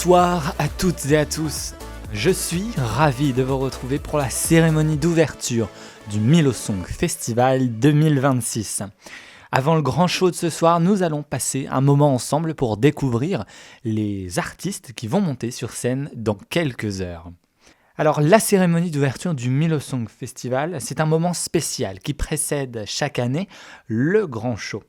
Bonsoir à toutes et à tous. Je suis ravi de vous retrouver pour la cérémonie d'ouverture du Milo Song Festival 2026. Avant le grand show de ce soir, nous allons passer un moment ensemble pour découvrir les artistes qui vont monter sur scène dans quelques heures. Alors, la cérémonie d'ouverture du Milo Song Festival, c'est un moment spécial qui précède chaque année le grand show.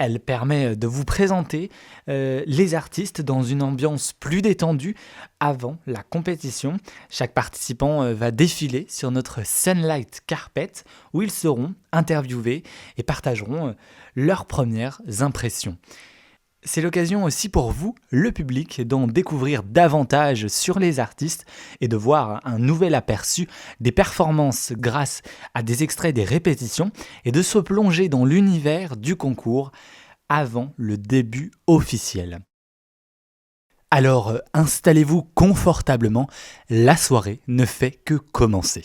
Elle permet de vous présenter les artistes dans une ambiance plus détendue avant la compétition. Chaque participant va défiler sur notre Sunlight Carpet où ils seront interviewés et partageront leurs premières impressions. C'est l'occasion aussi pour vous, le public, d'en découvrir davantage sur les artistes et de voir un nouvel aperçu des performances grâce à des extraits des répétitions et de se plonger dans l'univers du concours avant le début officiel. Alors installez-vous confortablement, la soirée ne fait que commencer.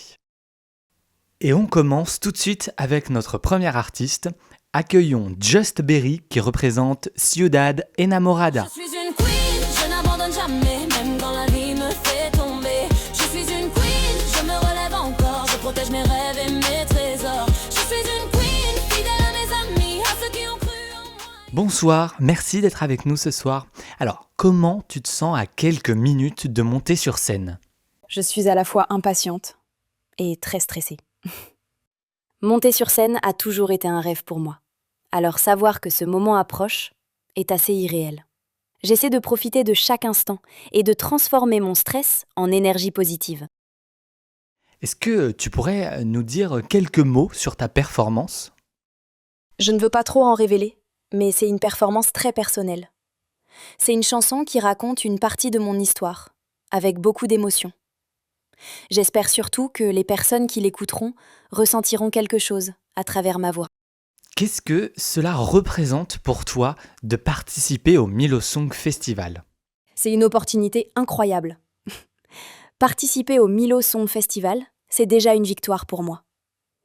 Et on commence tout de suite avec notre premier artiste. Accueillons Just Berry qui représente Ciudad Enamorada. Je suis une queen, je n'abandonne jamais, même quand la vie me fait tomber. Je suis une queen, je me relève encore, je protège mes rêves et mes trésors. Je suis une queen, fidèle à mes amis, à ceux qui ont cru en moi. Bonsoir, merci d'être avec nous ce soir. Alors, comment tu te sens à quelques minutes de monter sur scène ? Je suis à la fois impatiente et très stressée. Monter sur scène a toujours été un rêve pour moi. Alors savoir que ce moment approche est assez irréel. J'essaie de profiter de chaque instant et de transformer mon stress en énergie positive. Est-ce que tu pourrais nous dire quelques mots sur ta performance ? Je ne veux pas trop en révéler, mais c'est une performance très personnelle. C'est une chanson qui raconte une partie de mon histoire, avec beaucoup d'émotion. J'espère surtout que les personnes qui l'écouteront ressentiront quelque chose à travers ma voix. Qu'est-ce que cela représente pour toi de participer au Milo Song Festival ? C'est une opportunité incroyable. Participer au Milo Song Festival, c'est déjà une victoire pour moi.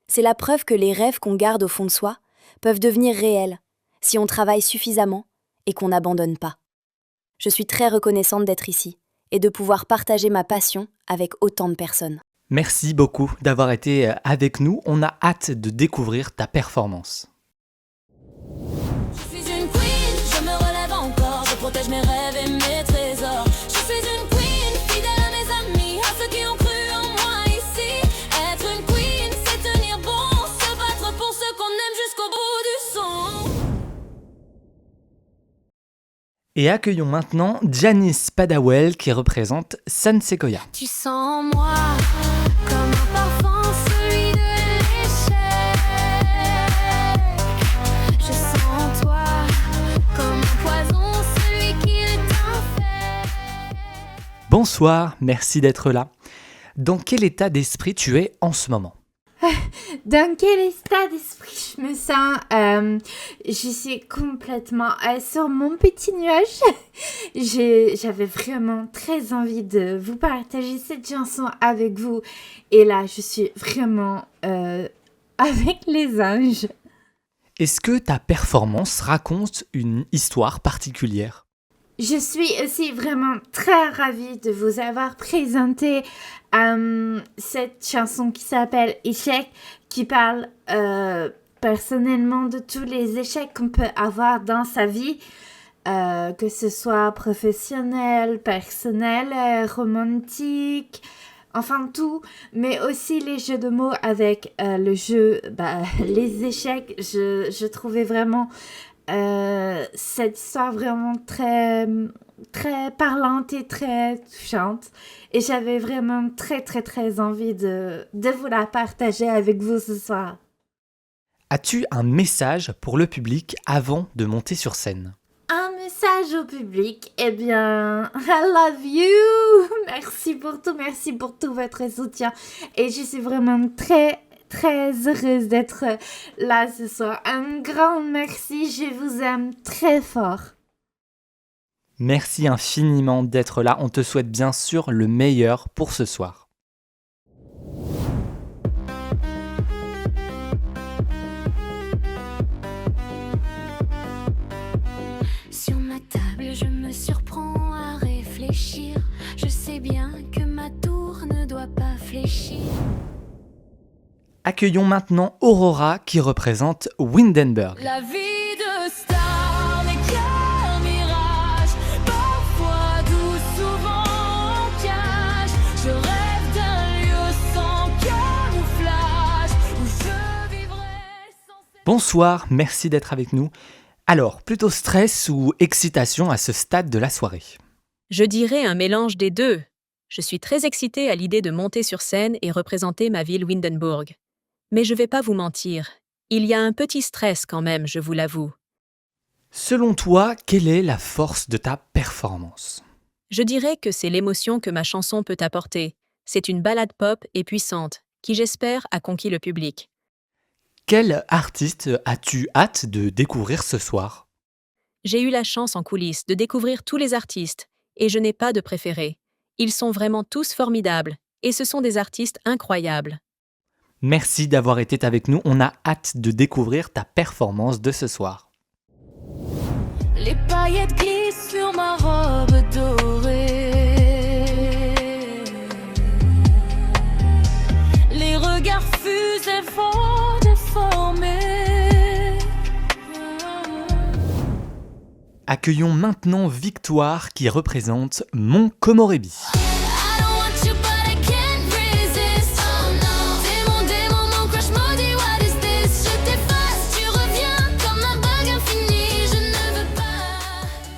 C'est la preuve que les rêves qu'on garde au fond de soi peuvent devenir réels si on travaille suffisamment et qu'on n'abandonne pas. Je suis très reconnaissante d'être ici et de pouvoir partager ma passion avec autant de personnes. Merci beaucoup d'avoir été avec nous. On a hâte de découvrir ta performance. Je suis une queen, je me relève encore, je protège mes rêves et mes trésors. Je suis une queen, fidèle à mes amis, à ceux qui ont cru en moi ici. Être une queen, c'est tenir bon, se battre pour ceux qu'on aime jusqu'au bout du son. Et accueillons maintenant Janice Padawel qui représente San Sequoia. Tu sens en moi comme un parfum, celui de l'échec. Je sens en toi comme un poison, celui qui est infect. Bonsoir, merci d'être là. Dans quel état d'esprit tu es en ce moment ? Dans quel état d'esprit je me sens Je suis complètement sur mon petit nuage. J'avais vraiment très envie de vous partager cette chanson avec vous. Et là, je suis vraiment avec les anges. Est-ce que ta performance raconte une histoire particulière ? Je suis aussi vraiment très ravie de vous avoir présenté cette chanson qui s'appelle Échec, qui parle personnellement de tous les échecs qu'on peut avoir dans sa vie, que ce soit professionnel, personnel, romantique, enfin tout, mais aussi les jeux de mots avec le jeu, les échecs. Je trouvais vraiment cette histoire vraiment très, très parlante et très touchante. Et j'avais vraiment très, très, très envie de vous la partager avec vous ce soir. As-tu un message pour le public avant de monter sur scène ? Un message au public, eh bien, I love you! Merci pour tout votre soutien. Et je suis vraiment très, très heureuse d'être là ce soir. Un grand merci, je vous aime très fort. Merci infiniment d'être là. On te souhaite bien sûr le meilleur pour ce soir. Sur ma table, je me surprends à réfléchir Accueillons maintenant Aurora qui représente Windenburg. La vie de star n'est qu'un mirage, parfois doux, souvent en cage. Je rêve d'un lieu sans camouflage, où je vivrai sans... Bonsoir, merci d'être avec nous. Alors, plutôt stress ou excitation à ce stade de la soirée? Je dirais un mélange des deux. Je suis très excitée à l'idée de monter sur scène et représenter ma ville Windenburg. Mais je vais pas vous mentir, il y a un petit stress quand même, je vous l'avoue. Selon toi, quelle est la force de ta performance? Je dirais que c'est l'émotion que ma chanson peut apporter. C'est une ballade pop et puissante, qui j'espère a conquis le public. Quel artiste as-tu hâte de découvrir ce soir? J'ai eu la chance en coulisses de découvrir tous les artistes, et je n'ai pas de préféré. Ils sont vraiment tous formidables, et ce sont des artistes incroyables. Merci d'avoir été avec nous, on a hâte de découvrir ta performance de ce soir. Les paillettes glissent sur ma robe dorée. Les regards fusent et vont déformer. Accueillons maintenant Victoire qui représente Mont Komorébi. I don't want you, but I can't resist. Oh no. Démon, mon crush maudit, what is this? Je t'efface, tu reviens comme un bug infini. Je ne veux pas,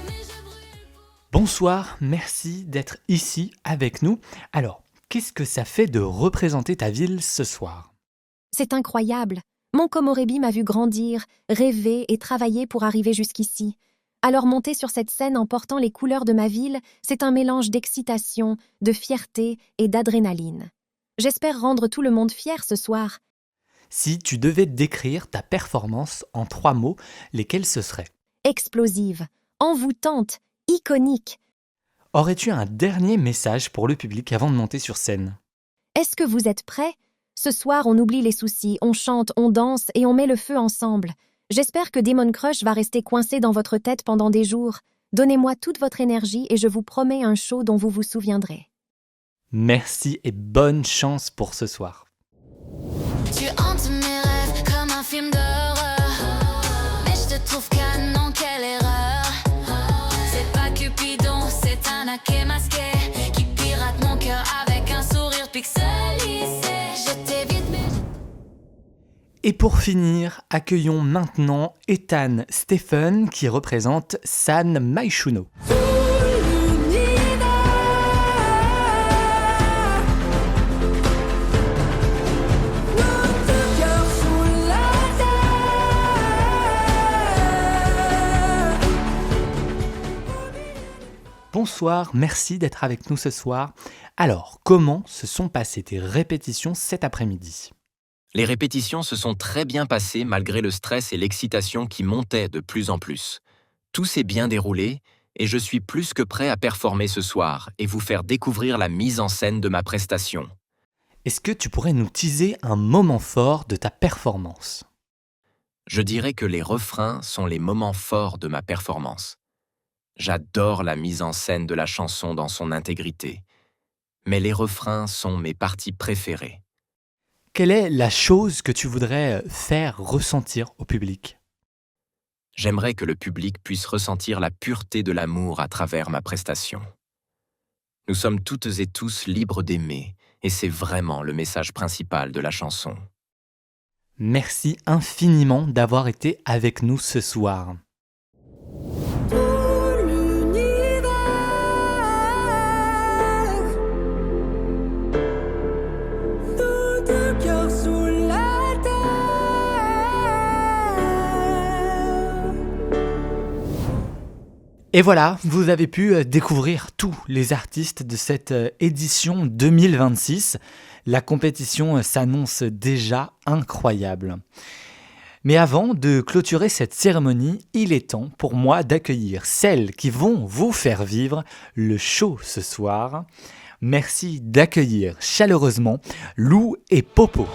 mais je brûle. Bonsoir, merci d'être ici avec nous. Alors, qu'est-ce que ça fait de représenter ta ville ce soir? C'est incroyable. Mon Komorébi m'a vu grandir, rêver et travailler pour arriver jusqu'ici. Alors monter sur cette scène en portant les couleurs de ma ville, c'est un mélange d'excitation, de fierté et d'adrénaline. J'espère rendre tout le monde fier ce soir. Si tu devais décrire ta performance en 3 mots, lesquels ce seraient? Explosive, envoûtante, iconique. Aurais-tu un dernier message pour le public avant de monter sur scène? Est-ce que vous êtes prêts? Ce soir, on oublie les soucis, on chante, on danse et on met le feu ensemble. J'espère que Demon Crush va rester coincé dans votre tête pendant des jours. Donnez-moi toute votre énergie et je vous promets un show dont vous vous souviendrez. Merci et bonne chance pour ce soir. Tu hantes mes rêves comme un film d'horreur. Mais je te trouve canon, quelle erreur. C'est pas Cupidon, c'est un hacké masqué qui pirate mon cœur avec un sourire pixelisé. Je t'évite mais... Et pour finir, accueillons maintenant Ethan Stephen qui représente San Maishuno. Bonsoir, merci d'être avec nous ce soir. Alors, comment se sont passées tes répétitions cet après-midi? Les répétitions se sont très bien passées malgré le stress et l'excitation qui montaient de plus en plus. Tout s'est bien déroulé et je suis plus que prêt à performer ce soir et vous faire découvrir la mise en scène de ma prestation. Est-ce que tu pourrais nous teaser un moment fort de ta performance? Je dirais que les refrains sont les moments forts de ma performance. J'adore la mise en scène de la chanson dans son intégrité, mais les refrains sont mes parties préférées. Quelle est la chose que tu voudrais faire ressentir au public? J'aimerais que le public puisse ressentir la pureté de l'amour à travers ma prestation. Nous sommes toutes et tous libres d'aimer, et c'est vraiment le message principal de la chanson. Merci infiniment d'avoir été avec nous ce soir. Et voilà, vous avez pu découvrir tous les artistes de cette édition 2026. La compétition s'annonce déjà incroyable. Mais avant de clôturer cette cérémonie, il est temps pour moi d'accueillir celles qui vont vous faire vivre le show ce soir. Merci d'accueillir chaleureusement Lou et Popo.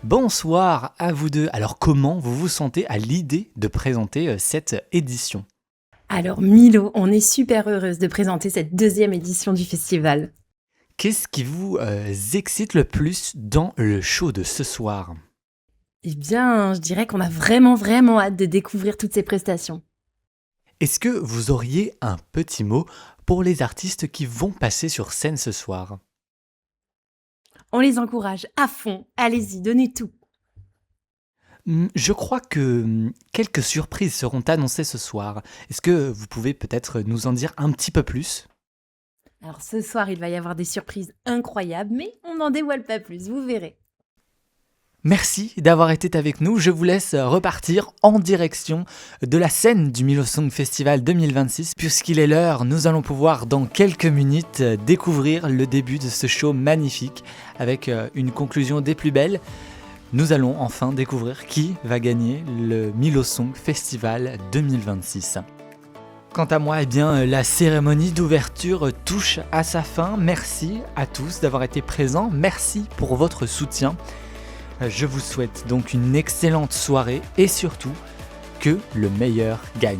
Bonsoir à vous deux. Alors comment vous vous sentez à l'idée de présenter cette édition ? Alors Milo, on est super heureuse de présenter cette 2e édition du festival. Qu'est-ce qui vous excite le plus dans le show de ce soir ? Eh bien, je dirais qu'on a vraiment hâte de découvrir toutes ces prestations. Est-ce que vous auriez un petit mot pour les artistes qui vont passer sur scène ce soir ? On les encourage à fond, allez-y, donnez tout. Je crois que quelques surprises seront annoncées ce soir. Est-ce que vous pouvez peut-être nous en dire un petit peu plus ? Alors ce soir, il va y avoir des surprises incroyables, mais on n'en dévoile pas plus, vous verrez. Merci d'avoir été avec nous. Je vous laisse repartir en direction de la scène du Milo Song Festival 2026. Puisqu'il est l'heure, nous allons pouvoir dans quelques minutes découvrir le début de ce show magnifique avec une conclusion des plus belles. Nous allons enfin découvrir qui va gagner le Milo Song Festival 2026. Quant à moi, eh bien, la cérémonie d'ouverture touche à sa fin. Merci à tous d'avoir été présents. Merci pour votre soutien. Je vous souhaite donc une excellente soirée et surtout que le meilleur gagne.